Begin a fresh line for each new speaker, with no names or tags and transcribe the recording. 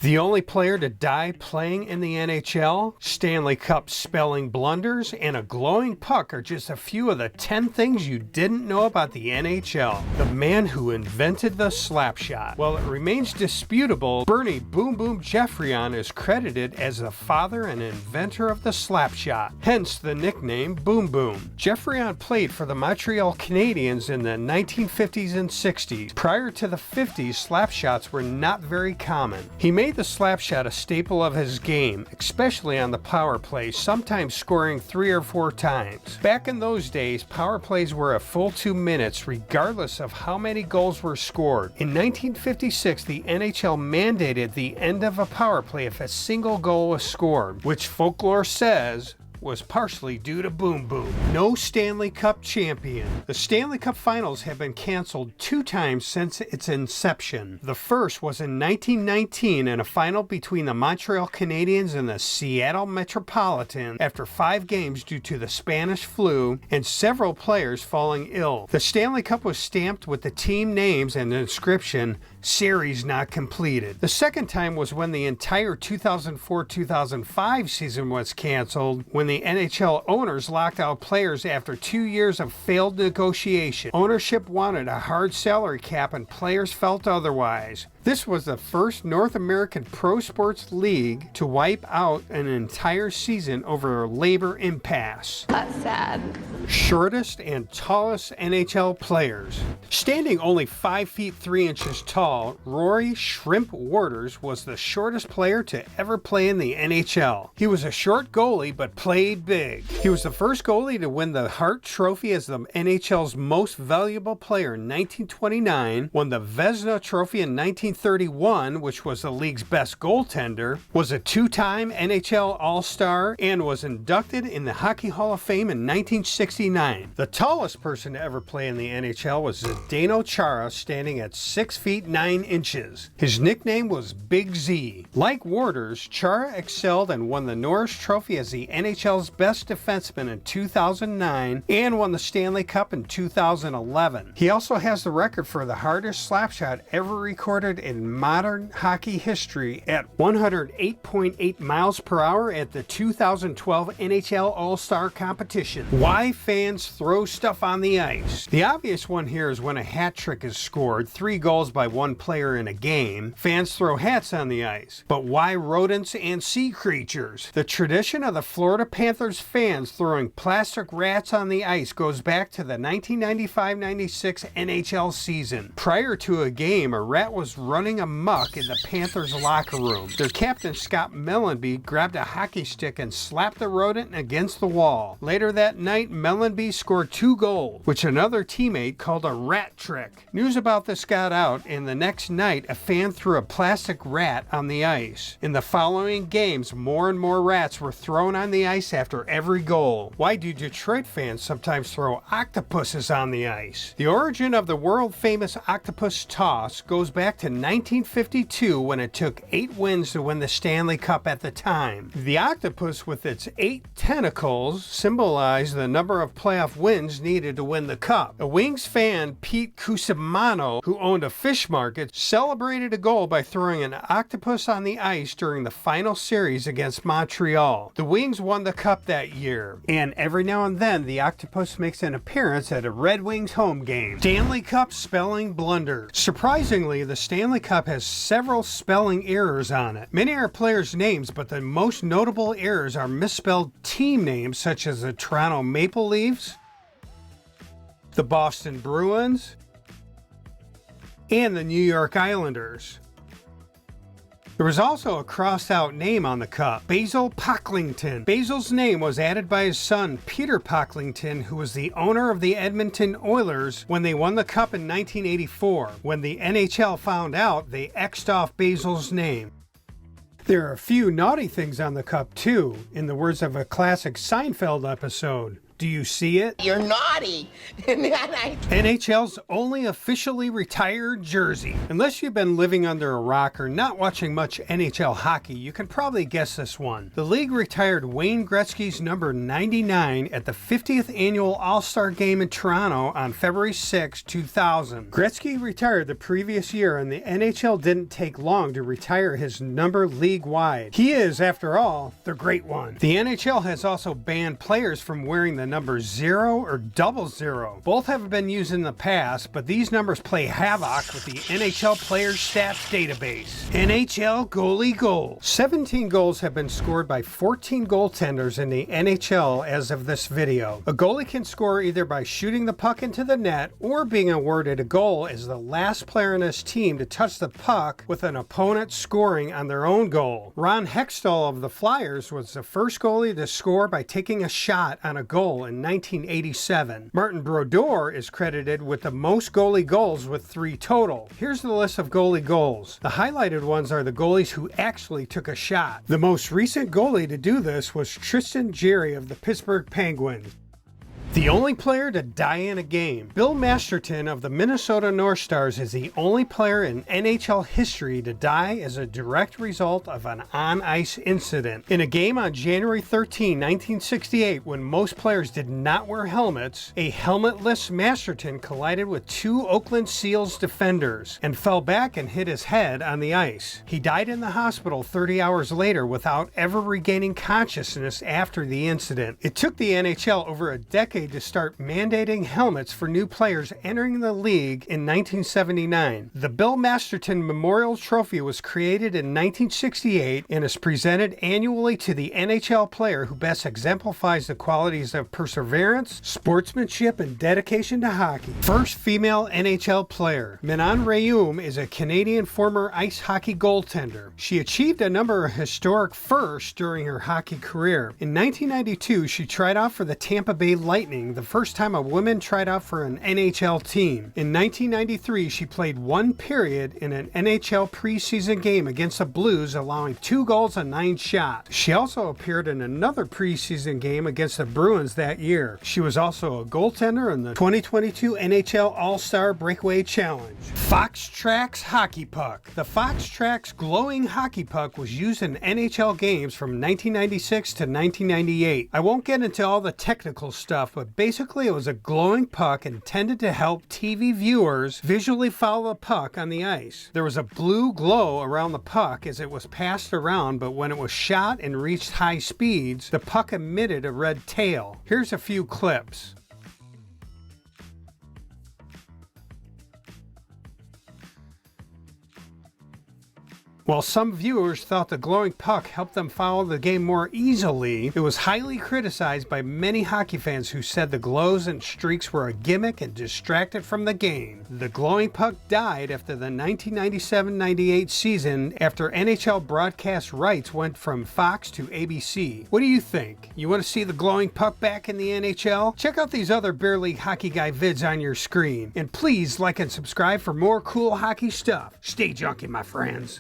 The only player to die playing in the NHL, Stanley Cup spelling blunders, and a glowing puck are just a few of the 10 things you didn't know about the NHL. The man who invented the slap shot. While it remains disputable, Bernie Boom Boom Geoffrion is credited as the father and inventor of the slap shot, hence the nickname Boom Boom. Geoffrion played for the Montreal Canadiens in the 1950s and 60s. Prior to the 50s, slap shots were not very common. He made the slap shot a staple of his game, especially on the power play, sometimes scoring 3 or 4 times. Back in those days, power plays were a full 2 minutes, regardless of how many goals were scored. In 1956, the NHL mandated the end of a power play if a single goal was scored, which folklore says was partially due to Boom Boom. No Stanley Cup champion. The Stanley Cup Finals have been canceled 2 times since its inception. The first was in 1919 in a final between the Montreal Canadiens and the Seattle Metropolitan after 5 games due to the Spanish flu and several players falling ill. The Stanley Cup was stamped with the team names and the inscription, "Series not completed." The second time was when the entire 2004-2005 season was canceled, when the NHL owners locked out players after 2 years of failed negotiation. Ownership wanted a hard salary cap and players felt otherwise. This was the first North American pro sports league to wipe out an entire season over a labor impasse.
That's sad.
Shortest and tallest NHL players. Standing only 5 feet 3 inches tall, Rory Shrimp Waters was the shortest player to ever play in the NHL. He was a short goalie but played big. He was the first goalie to win the Hart Trophy as the NHL's most valuable player in 1929, won the Vezina Trophy in 1931, which was the league's best goaltender, was a 2-time NHL All-Star, and was inducted in the Hockey Hall of Fame in 1969. The tallest person to ever play in the NHL was Zdeno Chara, standing at 6 feet 9 inches. His nickname was Big Z. Like Waters, Chara excelled and won the Norris Trophy as the NHL's best defenseman in 2009 and won the Stanley Cup in 2011. He also has the record for the hardest slap shot ever recorded in modern hockey history at 108.8 miles per hour at the 2012 NHL All-Star Competition. Why fans throw stuff on the ice? The obvious one here is when a hat trick is scored, 3 goals by one player in a game. Fans throw hats on the ice. But why rodents and sea creatures? The tradition of the Florida Panthers fans throwing plastic rats on the ice goes back to the 1995-96 NHL season. Prior to a game, a rat was running amok in the Panthers locker room. Their captain, Scott Mellanby, grabbed a hockey stick and slapped the rodent against the wall. Later that night, Mellanby scored 2 goals, which another teammate called a rat trick. News about this got out, and the next night, a fan threw a plastic rat on the ice. In the following games, more and more rats were thrown on the ice after every goal. Why do Detroit fans sometimes throw octopuses on the ice? The origin of the world-famous octopus toss goes back to 1952 when it took 8 wins to win the Stanley Cup at the time. The octopus with its 8 tentacles symbolized the number of playoff wins needed to win the cup. A Wings fan, Pete Cusimano, who owned a fish market, celebrated a goal by throwing an octopus on the ice during the final series against Montreal. The Wings won the cup that year, and every now and then the octopus makes an appearance at a Red Wings home game. Stanley Cup spelling blunders. Surprisingly, the Stanley Cup has several spelling errors on it. Many are players' names, but the most notable errors are misspelled team names such as the Toronto Maple Leafs, the Boston Bruins, and the New York Islanders. There was also a crossed-out name on the cup, Basil Pocklington. Basil's name was added by his son, Peter Pocklington, who was the owner of the Edmonton Oilers when they won the cup in 1984. When the NHL found out, they X'd off Basil's name. There are a few naughty things on the cup, too, in the words of a classic Seinfeld episode. Do you see it?
You're naughty.
NHL's only officially retired jersey. Unless you've been living under a rock or not watching much NHL hockey, you can probably guess this one. The league retired Wayne Gretzky's number 99 at the 50th annual All-Star Game in Toronto on February 6, 2000. Gretzky retired the previous year, and the NHL didn't take long to retire his number league-wide. He is, after all, the great one. The NHL has also banned players from wearing the number 0 or 00. Both have been used in the past, but these numbers play havoc with the NHL Players Stats database. NHL Goalie Goals. 17 goals have been scored by 14 goaltenders in the NHL as of this video. A goalie can score either by shooting the puck into the net or being awarded a goal as the last player in his team to touch the puck with an opponent scoring on their own goal. Ron Hextall of the Flyers was the first goalie to score by taking a shot on a goal in 1987. Martin Brodeur is credited with the most goalie goals with 3 total. Here's the list of goalie goals. The highlighted ones are the goalies who actually took a shot. The most recent goalie to do this was Tristan Jarry of the Pittsburgh Penguins. The only player to die in a game. Bill Masterton of the Minnesota North Stars is the only player in NHL history to die as a direct result of an on-ice incident. In a game on January 13, 1968, when most players did not wear helmets, a helmetless Masterton collided with 2 Oakland Seals defenders and fell back and hit his head on the ice. He died in the hospital 30 hours later without ever regaining consciousness after the incident. It took the NHL over a decade to start mandating helmets for new players entering the league in 1979. The Bill Masterton Memorial Trophy was created in 1968 and is presented annually to the NHL player who best exemplifies the qualities of perseverance, sportsmanship, and dedication to hockey. First female NHL player. Manon Rhéaume is a Canadian former ice hockey goaltender. She achieved a number of historic firsts during her hockey career. In 1992, she tried out for the Tampa Bay Lightning, the first time a woman tried out for an NHL team. In 1993, she played 1 period in an NHL preseason game against the Blues, allowing 2 goals and 9 shots. She also appeared in another preseason game against the Bruins that year. She was also a goaltender in the 2022 NHL All-Star Breakaway Challenge. FoxTrax Hockey Puck. The FoxTrax glowing hockey puck was used in NHL games from 1996 to 1998. I won't get into all the technical stuff, but basically it was a glowing puck intended to help TV viewers visually follow the puck on the ice. There was a blue glow around the puck as it was passed around, but when it was shot and reached high speeds, the puck emitted a red tail. Here's a few clips. While some viewers thought the glowing puck helped them follow the game more easily, it was highly criticized by many hockey fans who said the glows and streaks were a gimmick and distracted from the game. The glowing puck died after the 1997-98 season after NHL broadcast rights went from Fox to ABC. What do you think? You want to see the glowing puck back in the NHL? Check out these other Bear League Hockey Guy vids on your screen. And please like and subscribe for more cool hockey stuff. Stay junky, my friends.